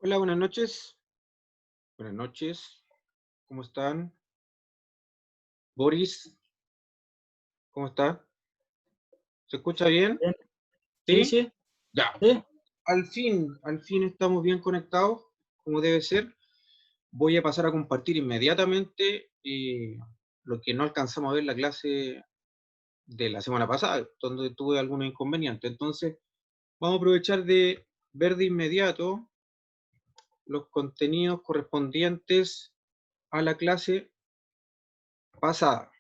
Hola, buenas noches. Buenas noches. ¿Cómo están? Boris, ¿cómo está? ¿Se escucha bien? Bien. Sí, ¿Sí? sí, Ya. sí. Al fin estamos bien conectados, como debe ser. Voy a pasar a compartir inmediatamente lo que no alcanzamos a ver en la clase de la semana pasada, donde tuve algunos inconvenientes. Entonces, vamos a aprovechar de ver de inmediato los contenidos correspondientes a la clase pasada.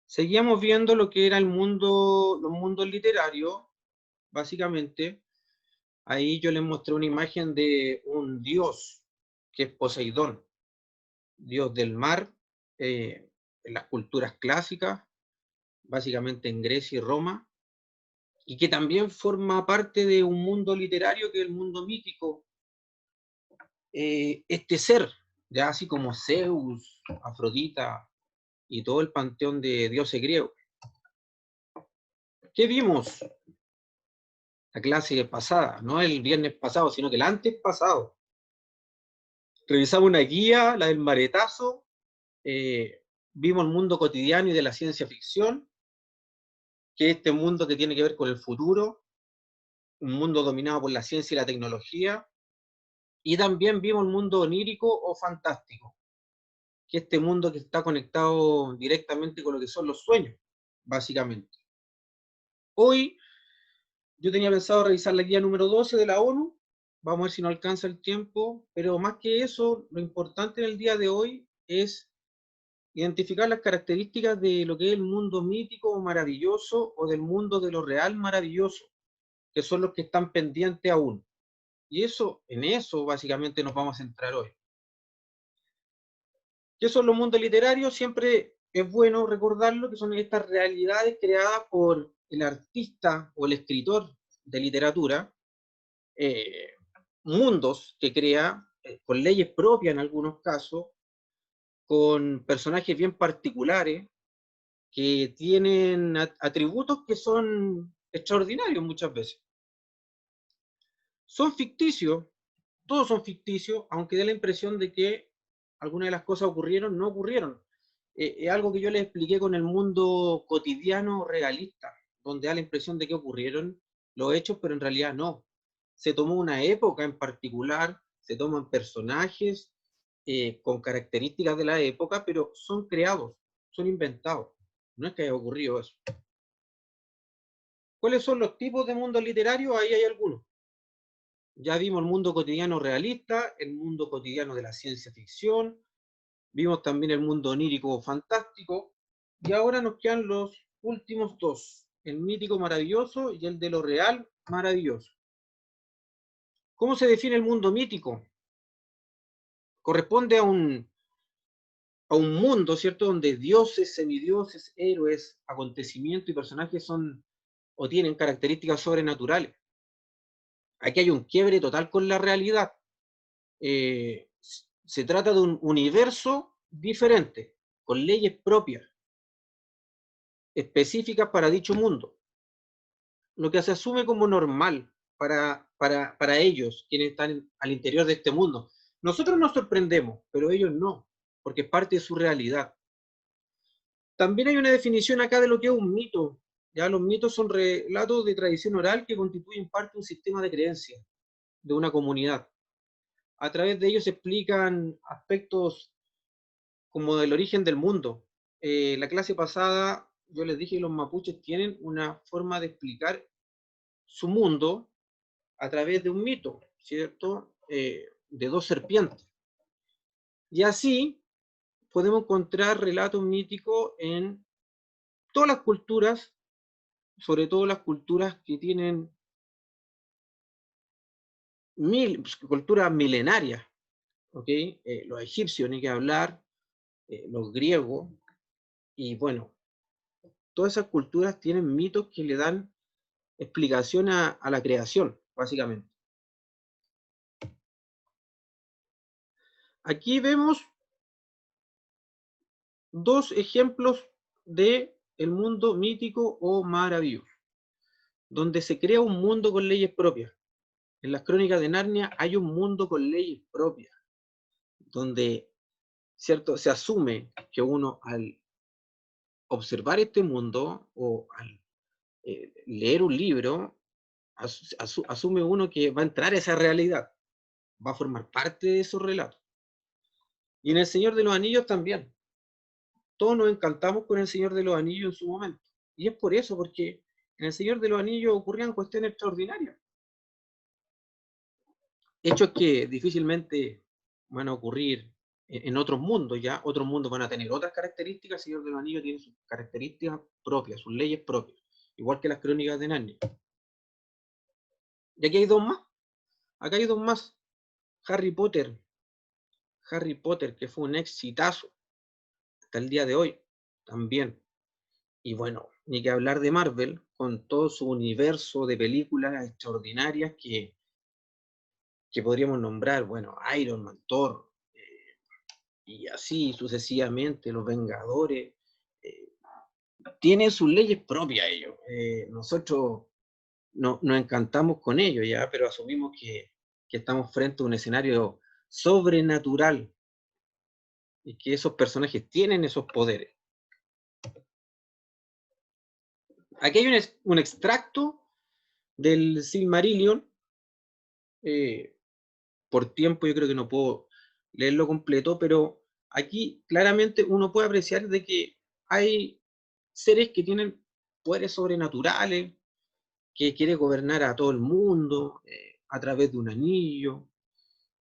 Seguíamos viendo lo que era el mundo, los mundos literarios, básicamente. Ahí yo les mostré una imagen de un dios, que es Poseidón, dios del mar, en las culturas clásicas, básicamente en Grecia y Roma, y que también forma parte de un mundo literario que es el mundo mítico. Este ser, ya así como Zeus, Afrodita y todo el panteón de dioses griegos. ¿Qué vimos la clase pasada? No el viernes pasado, sino que el antes pasado. Revisamos una guía, la del Maretazo, eh, vimos el mundo cotidiano y de la ciencia ficción, que es este mundo que tiene que ver con el futuro, un mundo dominado por la ciencia y la tecnología, y también vimos el mundo onírico o fantástico, que es este mundo que está conectado directamente con lo que son los sueños, básicamente. Hoy yo tenía pensado revisar la guía número 12 de la ONU, vamos a ver si no alcanza el tiempo, pero más que eso, lo importante en el día de hoy es identificar las características de lo que es el mundo mítico o maravilloso o del mundo de lo real maravilloso, que son los que están pendientes aún. Y eso, en eso básicamente nos vamos a centrar hoy. ¿Qué son los mundos literarios? Siempre es bueno recordarlo, que son estas realidades creadas por el artista o el escritor de literatura, eh, mundos que crea con leyes propias en algunos casos, con personajes bien particulares, que tienen atributos que son extraordinarios muchas veces. Son ficticios, todos son ficticios, aunque dé la impresión de que algunas de las cosas ocurrieron, no ocurrieron. Es algo que yo les expliqué con el mundo cotidiano realista, donde da la impresión de que ocurrieron los hechos, pero en realidad no. Se tomó una época en particular, se toman personajes con características de la época, pero son creados, son inventados. No es que haya ocurrido eso. ¿Cuáles son los tipos de mundo literario? Ahí hay algunos. Ya vimos el mundo cotidiano realista, el mundo cotidiano de la ciencia ficción, vimos también el mundo onírico fantástico, y ahora nos quedan los últimos dos, el mítico maravilloso y el de lo real maravilloso. ¿Cómo se define el mundo mítico? Corresponde a un mundo, ¿cierto?, donde dioses, semidioses, héroes, acontecimientos y personajes son o tienen características sobrenaturales. Aquí hay un quiebre total con la realidad. Eh, Se trata de un universo diferente, con leyes propias, específicas para dicho mundo. Lo que se asume como normal para ellos, quienes están al interior de este mundo. Nosotros nos sorprendemos, pero ellos no, porque es parte de su realidad. También hay una definición acá de lo que es un mito. Ya los mitos son relatos de tradición oral que constituyen parte de un sistema de creencias de una comunidad. A través de ellos se explican aspectos como del origen del mundo. La clase pasada yo les dije que los mapuches tienen una forma de explicar su mundo a través de un mito, ¿cierto? De dos serpientes. Y así podemos encontrar relatos míticos en todas las culturas, sobre todo las culturas que tienen culturas milenarias, ¿ok? Los egipcios, ni que hablar, los griegos, y bueno, todas esas culturas tienen mitos que le dan explicación a la creación, básicamente. Aquí vemos dos ejemplos de el mundo mítico o maravilloso, donde se crea un mundo con leyes propias. En las Crónicas de Narnia hay un mundo con leyes propias, donde, ¿cierto?, se asume que uno al observar este mundo o al leer un libro, asume uno que va a entrar a esa realidad, va a formar parte de esos relatos. Y en El Señor de los Anillos también. Todos nos encantamos con El Señor de los Anillos en su momento. Y es por eso, porque en El Señor de los Anillos ocurrían cuestiones extraordinarias. Hechos que difícilmente van a ocurrir en otros mundos, ya. Otros mundos van a tener otras características. El Señor de los Anillos tiene sus características propias, sus leyes propias. Igual que las Crónicas de Narnia. Y aquí hay dos más. Acá hay dos más. Harry Potter. Harry Potter, que fue un exitazo hasta el día de hoy, también. Y bueno, ni que hablar de Marvel, con todo su universo de películas extraordinarias que podríamos nombrar, bueno, Iron Man, Thor, y así sucesivamente, Los Vengadores, eh, tienen sus leyes propias ellos. Nosotros nos encantamos con ellos, ya, pero asumimos que estamos frente a un escenario sobrenatural y que esos personajes tienen esos poderes. Aquí hay un extracto del Silmarillion. Por tiempo yo creo que no puedo leerlo completo, pero aquí claramente uno puede apreciar de que hay seres que tienen poderes sobrenaturales, que quiere gobernar a todo el mundo a través de un anillo,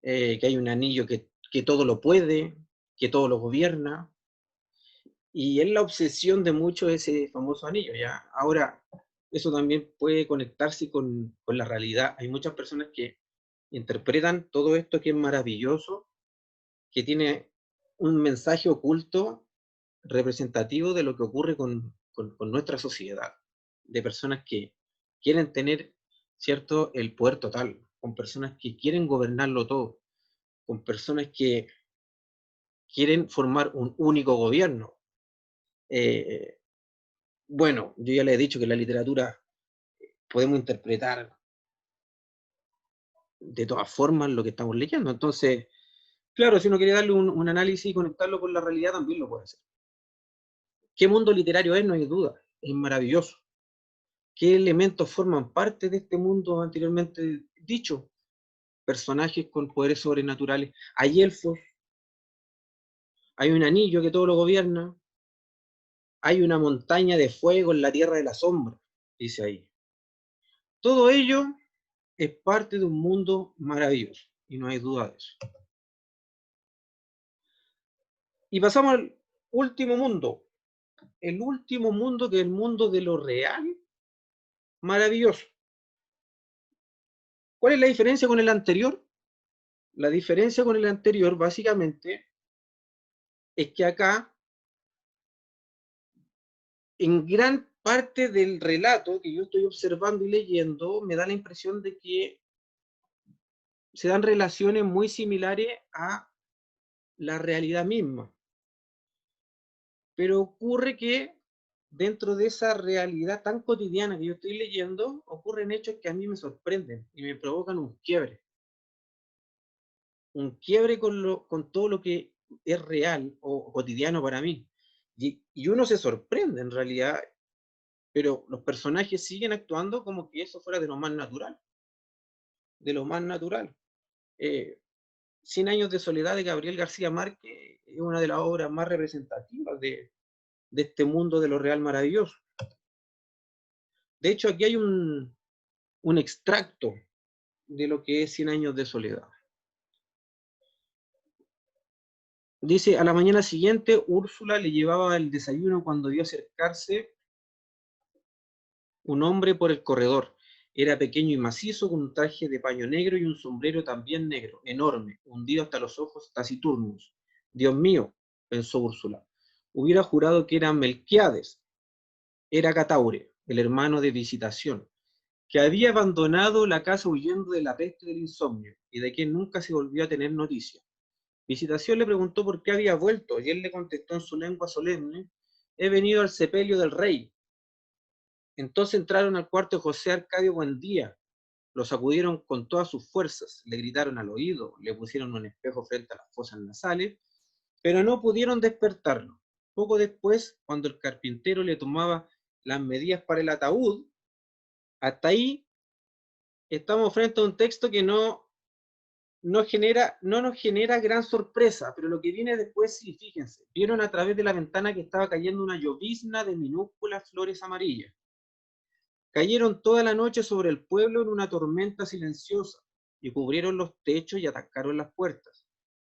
que hay un anillo que todo lo puede, que todo lo gobierna, y es la obsesión de muchos ese famoso anillo, ¿ya? Ahora, eso también puede conectarse con la realidad. Hay muchas personas que interpretan todo esto que es maravilloso, que tiene un mensaje oculto representativo de lo que ocurre con nuestra sociedad, de personas que quieren tener, ¿cierto?, el poder total, con personas que quieren gobernarlo todo, con personas que quieren formar un único gobierno. Eh, bueno, yo ya le he dicho que en la literatura podemos interpretar de todas formas lo que estamos leyendo. Entonces, claro, si uno quiere darle un análisis y conectarlo con la realidad, también lo puede hacer. ¿Qué mundo literario es? No hay duda, es maravilloso. ¿Qué elementos forman parte de este mundo anteriormente dicho? Personajes con poderes sobrenaturales. Hay elfos, hay un anillo que todo lo gobierna, hay una montaña de fuego en la tierra de la sombra, dice ahí. Todo ello es parte de un mundo maravilloso, y no hay duda de eso. Y pasamos al último mundo, el último mundo, que es el mundo de lo real, maravilloso. ¿Cuál es la diferencia con el anterior? La diferencia con el anterior, básicamente, es que acá, en gran parte del relato que yo estoy observando y leyendo, me da la impresión de que se dan relaciones muy similares a la realidad misma. Pero ocurre que dentro de esa realidad tan cotidiana que yo estoy leyendo, ocurren hechos que a mí me sorprenden y me provocan un quiebre. Un quiebre con todo lo que es real o cotidiano para mí. Y uno se sorprende en realidad, pero los personajes siguen actuando como que eso fuera de lo más natural. De lo más natural. 100 años de soledad de Gabriel García Márquez es una de las obras más representativas de este mundo de lo real maravilloso. De hecho, aquí hay un extracto de lo que es 100 años de soledad. Dice, a la mañana siguiente, Úrsula le llevaba el desayuno cuando vio acercarse un hombre por el corredor. Era pequeño y macizo, con un traje de paño negro y un sombrero también negro, enorme, hundido hasta los ojos taciturnos. Dios mío, pensó Úrsula, hubiera jurado que era Melquiades. Era Cataure, el hermano de Visitación, que había abandonado la casa huyendo de la peste del insomnio y de quien nunca se volvió a tener noticia. Visitación le preguntó por qué había vuelto y él le contestó en su lengua solemne: he venido al sepelio del rey. Entonces entraron al cuarto de José Arcadio Buendía, Lo sacudieron con todas sus fuerzas, le gritaron al oído, le pusieron un espejo frente a las fosas nasales, pero no pudieron despertarlo. Poco después, cuando el carpintero le tomaba las medidas para el ataúd, hasta ahí estamos frente a un texto que no nos genera gran sorpresa, pero lo que viene después, sí, fíjense, vieron a través de la ventana que estaba cayendo una llovizna de minúsculas flores amarillas. Cayeron toda la noche sobre el pueblo en una tormenta silenciosa, y cubrieron los techos y atacaron las puertas,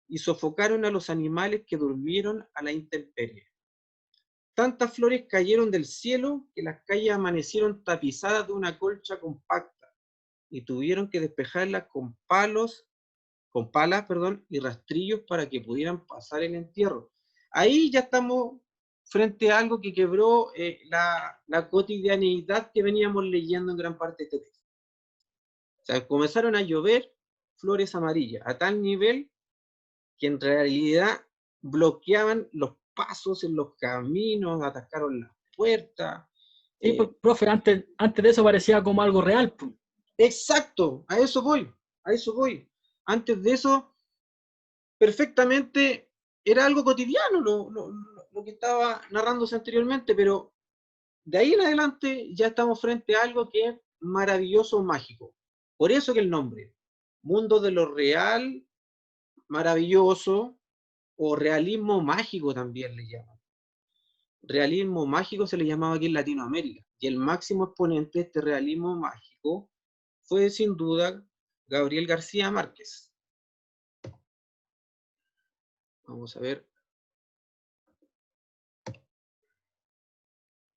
y sofocaron a los animales que durmieron a la intemperie. Tantas flores cayeron del cielo que las calles amanecieron tapizadas de una colcha compacta, y tuvieron que despejarlas con palas, y rastrillos para que pudieran pasar el entierro. Ahí ya estamos frente a algo que quebró la cotidianidad que veníamos leyendo en gran parte de este texto. O sea, comenzaron a llover flores amarillas, a tal nivel que en realidad bloqueaban los pasos en los caminos, atacaron las puertas. Sí, pues, profe, antes de eso parecía como algo real, pues. Exacto, a eso voy, a eso voy. Antes de eso, perfectamente era algo cotidiano lo que estaba narrándose anteriormente, pero de ahí en adelante ya estamos frente a algo que es maravilloso, mágico. Por eso que el nombre, mundo de lo real, maravilloso, o realismo mágico también le llaman. Realismo mágico se le llamaba aquí en Latinoamérica, y el máximo exponente de este realismo mágico fue sin duda Gabriel García Márquez. Vamos a ver.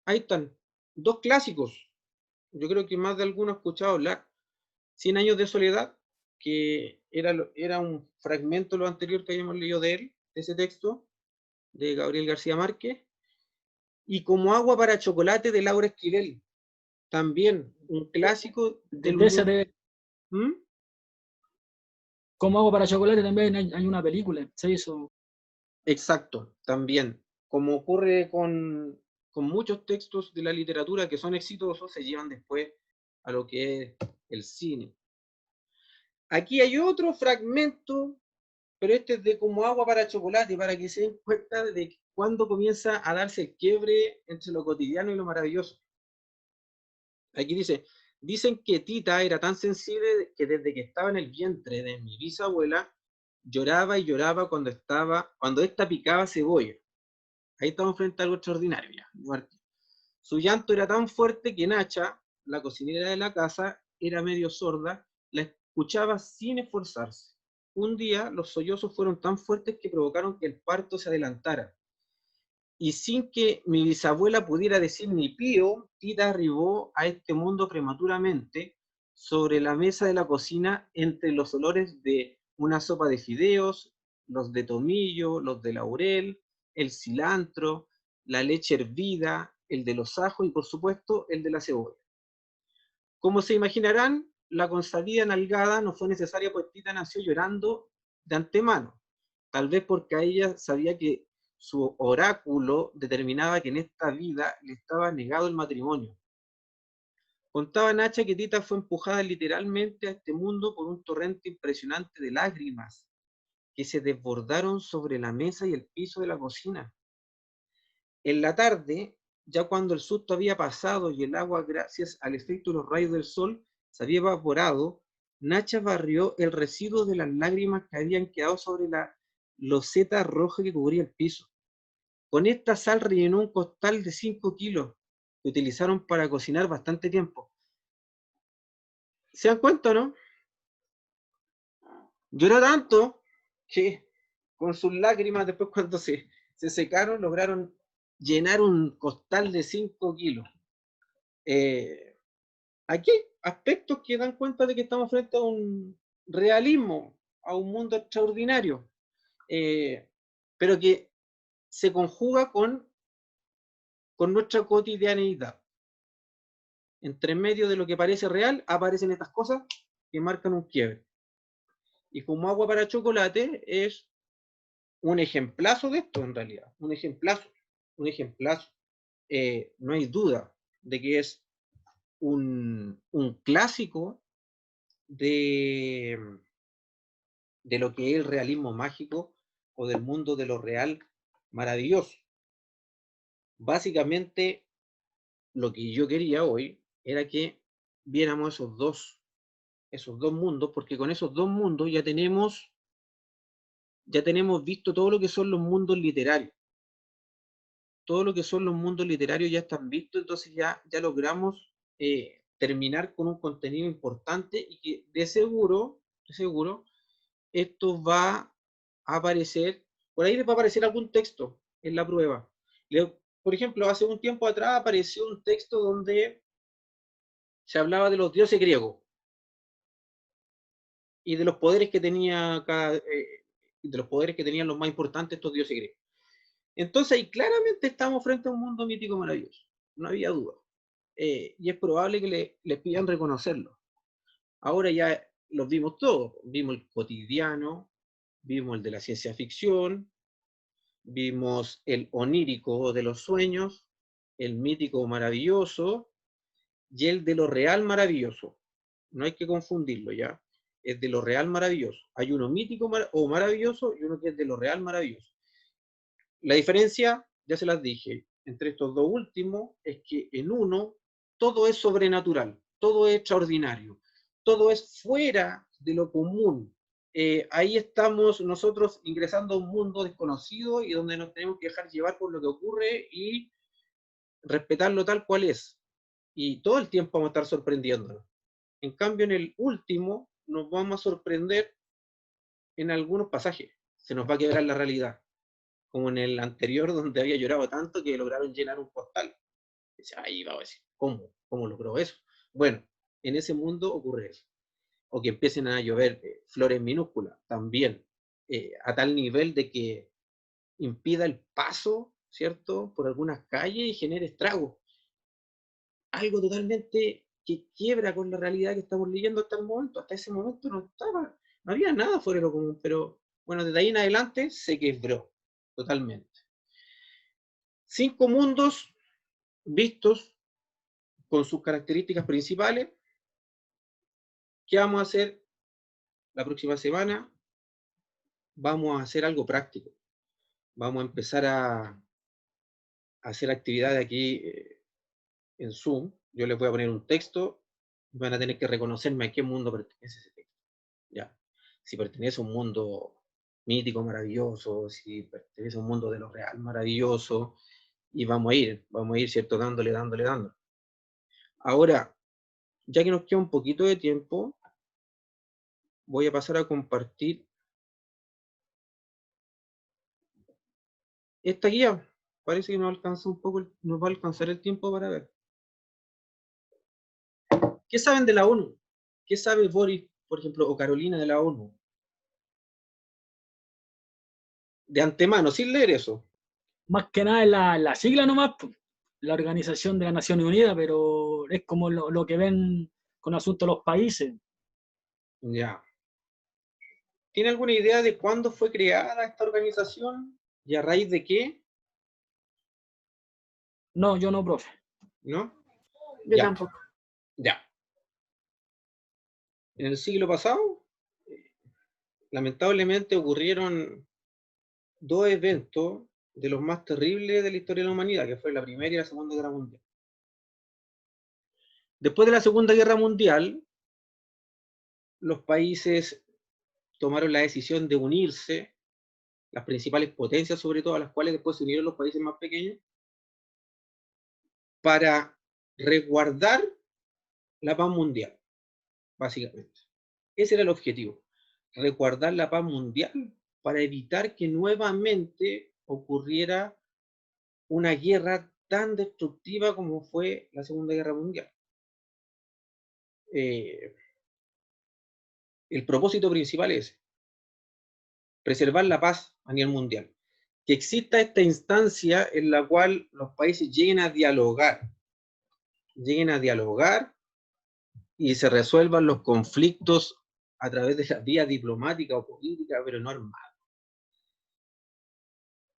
Ahí están, dos clásicos. Yo creo que más de alguno ha escuchado hablar. 100 años de soledad, que era un fragmento lo anterior que habíamos leído de él, de ese texto, de Gabriel García Márquez. Y Como agua para chocolate, de Laura Esquivel. También un clásico del De ese mundo. de ¿Mm? Como hago para chocolate también hay una película, se hizo. Exacto, también. Como ocurre con muchos textos de la literatura que son exitosos, se llevan después a lo que es el cine. Aquí hay otro fragmento, pero este es de Como agua para chocolate, para que se den cuenta de cuándo comienza a darse el quiebre entre lo cotidiano y lo maravilloso. Aquí dice, dicen que Tita era tan sensible que desde que estaba en el vientre de mi bisabuela, lloraba y lloraba cuando esta picaba cebolla. Ahí estamos frente a algo extraordinario ya. Su llanto era tan fuerte que Nacha, la cocinera de la casa, era medio sorda, la escuchaba sin esforzarse. Un día los sollozos fueron tan fuertes que provocaron que el parto se adelantara. Y sin que mi bisabuela pudiera decir ni pío, Tita arribó a este mundo prematuramente sobre la mesa de la cocina entre los olores de una sopa de fideos, los de tomillo, los de laurel, el cilantro, la leche hervida, el de los ajos y por supuesto el de la cebolla. Como se imaginarán, la consabida nalgada no fue necesaria, pues Tita nació llorando de antemano, tal vez porque a ella sabía que su oráculo determinaba que en esta vida le estaba negado el matrimonio. Contaba Nacha que Tita fue empujada literalmente a este mundo por un torrente impresionante de lágrimas que se desbordaron sobre la mesa y el piso de la cocina. En la tarde, ya cuando el susto había pasado y el agua, gracias al efecto de los rayos del sol, se había evaporado, Nacha barrió el residuo de las lágrimas que habían quedado sobre la loseta roja que cubría el piso. Con esta sal rellenó un costal de 5 kilos que utilizaron para cocinar bastante tiempo. ¿Se dan cuenta, no? Lloró tanto que con sus lágrimas, después cuando se secaron, lograron llenar un costal de 5 kilos. Aquí hay aspectos que dan cuenta de que estamos frente a un realismo, a un mundo extraordinario, pero que se conjuga con nuestra cotidianeidad. Entre medio de lo que parece real, aparecen estas cosas que marcan un quiebre. Y Como agua para chocolate es un ejemplazo de esto, en realidad. Un ejemplazo. No hay duda de que es un clásico de lo que es el realismo mágico o del mundo de lo real maravilloso. Básicamente, lo que yo quería hoy era que viéramos esos dos mundos, porque con esos dos mundos ya tenemos visto todo lo que son los mundos literarios. Todo lo que son los mundos literarios ya están vistos, entonces ya logramos terminar con un contenido importante y que de seguro, esto va a aparecer, por ahí les va a aparecer algún texto en la prueba. Por ejemplo, hace un tiempo atrás apareció un texto donde se hablaba de los dioses griegos y de los poderes que tenía de los poderes que tenían los más importantes estos dioses griegos. Entonces, ahí claramente estamos frente a un mundo mítico maravilloso, no había duda. Y es probable que les pidan reconocerlo. Ahora ya los vimos todos, vimos el cotidiano, vimos el de la ciencia ficción, vimos el onírico de los sueños, el mítico maravilloso y el de lo real maravilloso. No hay que confundirlo ya. Es de lo real maravilloso. Hay uno mítico o maravilloso y uno que es de lo real maravilloso. La diferencia, ya se las dije, entre estos dos últimos es que en uno todo es sobrenatural, todo es extraordinario, todo es fuera de lo común. Ahí estamos nosotros ingresando a un mundo desconocido y donde nos tenemos que dejar llevar por lo que ocurre y respetarlo tal cual es. Y todo el tiempo vamos a estar sorprendiéndonos. En cambio, en el último nos vamos a sorprender en algunos pasajes. Se nos va a quebrar la realidad. Como en el anterior, donde había llorado tanto que lograron llenar un portal. Ahí va a decir, ¿cómo? ¿Cómo logró eso? Bueno, en ese mundo ocurre eso. O que empiecen a llover flores minúsculas, también, a tal nivel de que impida el paso, ¿cierto?, por algunas calles y genere estragos. Algo totalmente que quiebra con la realidad que estamos leyendo hasta el momento. Hasta ese momento no había nada fuera de lo común, pero bueno, desde ahí en adelante se quebró totalmente. 5 mundos vistos con sus características principales. ¿Qué vamos a hacer la próxima semana? Vamos a hacer algo práctico. Vamos a empezar a hacer actividades aquí en Zoom. Yo les voy a poner un texto. Van a tener que reconocerme a qué mundo pertenece ese texto. ¿Ya? Si pertenece a un mundo mítico, maravilloso, si pertenece a un mundo de lo real, maravilloso, y vamos a ir, ¿cierto? Dándole. Ahora, ya que nos queda un poquito de tiempo, voy a pasar a compartir esta guía. Parece que nos alcanza nos va a alcanzar el tiempo para ver. ¿Qué saben de la ONU? ¿Qué sabe Boris, por ejemplo, o Carolina de la ONU? De antemano, sin leer eso. Más que nada es la sigla nomás, la Organización de las Naciones Unidas, pero es como lo que ven con asuntos de los países. Ya. ¿Tiene alguna idea de cuándo fue creada esta organización y a raíz de qué? No, yo no, profe. ¿No? Yo Ya. tampoco. Ya. En el siglo pasado, lamentablemente ocurrieron 2 eventos de los más terribles de la historia de la humanidad, que fue la Primera y la Segunda Guerra Mundial. Después de la Segunda Guerra Mundial, los países tomaron la decisión de unirse, las principales potencias sobre todo, a las cuales después se unieron los países más pequeños, para resguardar la paz mundial, básicamente. Ese era el objetivo, resguardar la paz mundial para evitar que nuevamente ocurriera una guerra tan destructiva como fue la Segunda Guerra Mundial. El propósito principal es preservar la paz a nivel mundial. Que exista esta instancia en la cual los países lleguen a dialogar y se resuelvan los conflictos a través de la vía diplomática o política, pero no armada.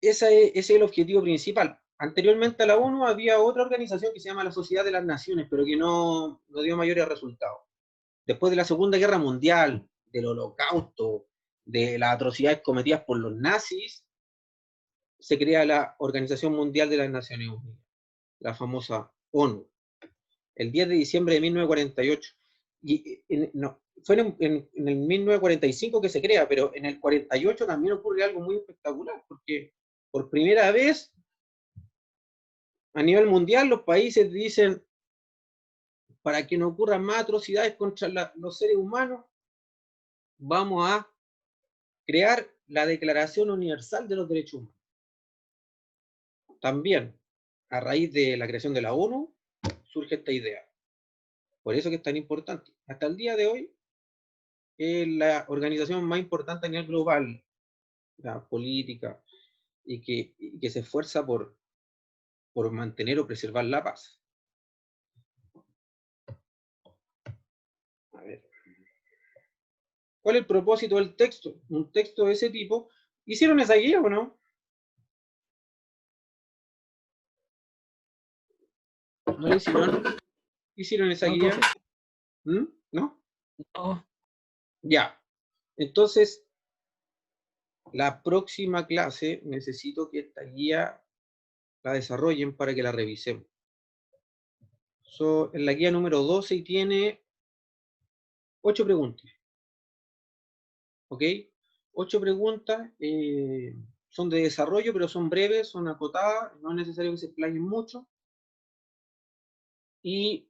Ese es el objetivo principal. Anteriormente a la ONU había otra organización que se llama la Sociedad de las Naciones, pero que no dio mayores resultados. después de la Segunda Guerra Mundial, del Holocausto, de las atrocidades cometidas por los nazis, se crea la Organización Mundial de las Naciones Unidas, la famosa ONU, el 10 de diciembre de 1948. Y fue en el 1945 que se crea, pero en el 48 también ocurre algo muy espectacular, porque por primera vez a nivel mundial los países dicen, para que no ocurran más atrocidades contra los seres humanos, vamos a crear la Declaración Universal de los Derechos Humanos. También, a raíz de la creación de la ONU, surge esta idea. Por eso que es tan importante. Hasta el día de hoy, es la organización más importante a nivel global, la política, y que se esfuerza por mantener o preservar la paz. A ver. ¿Cuál es el propósito del texto? Un texto de ese tipo. ¿Hicieron esa guía o no? ¿No la hicieron? ¿Hicieron esa guía? ¿No? No. Ya. Entonces, la próxima clase necesito que esta guía la desarrollen para que la revisemos. En la guía número 12 y tiene 8 preguntas. ¿Ok? 8 preguntas. Son de desarrollo, pero son breves, son acotadas, no es necesario que se explayen mucho. Y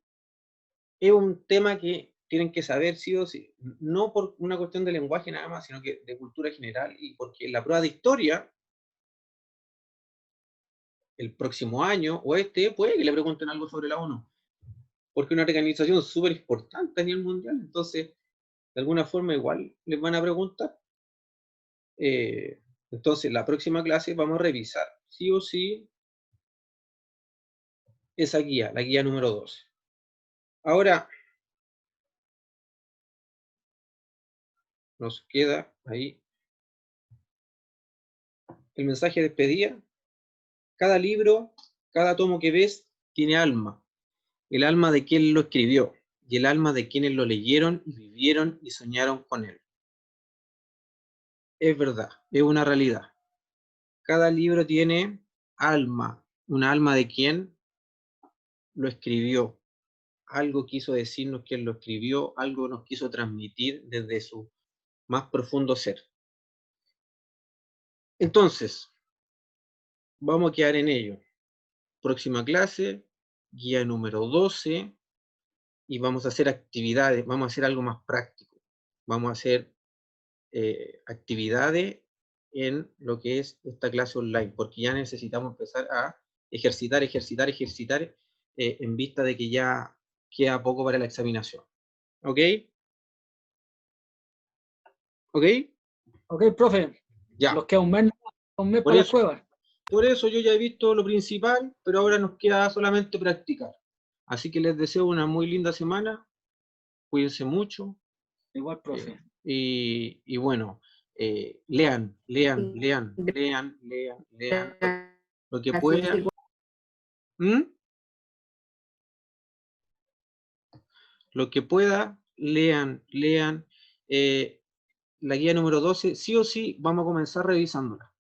es un tema que tienen que saber sí o sí, no por una cuestión de lenguaje nada más, sino que de cultura general, y porque en la prueba de historia, el próximo año, o puede que le pregunten algo sobre la ONU, porque es una organización súper importante a nivel mundial, entonces, de alguna forma igual les van a preguntar. Entonces, la próxima clase vamos a revisar, sí o sí, esa guía, la guía número 12. Ahora, nos queda ahí el mensaje de despedida. Cada libro, cada tomo que ves, tiene alma. El alma de quien lo escribió y el alma de quienes lo leyeron y vivieron y soñaron con él. Es verdad, es una realidad. Cada libro tiene alma, un alma de quien lo escribió. Algo quiso decirnos quien lo escribió, algo nos quiso transmitir desde su más profundo ser. Entonces, vamos a quedar en ello. Próxima clase, guía número 12, y vamos a hacer actividades, vamos a hacer algo más práctico. Vamos a hacer actividades en lo que es esta clase online, porque ya necesitamos empezar a ejercitar en vista de que ya queda poco para la examinación. ¿Ok? ¿Ok? Ok, profe. Ya. Nos queda un mes para las pruebas. Por eso yo ya he visto lo principal, pero ahora nos queda solamente practicar. Así que les deseo una muy linda semana. Cuídense mucho. Igual, profe. Y bueno, lean lo que puedan. Lo que pueda, lean. La guía número 12, sí o sí, vamos a comenzar revisándola.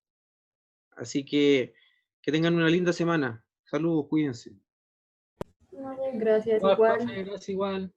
Así que tengan una linda semana. Saludos, cuídense. Gracias, Igual, igual. profe, gracias igual.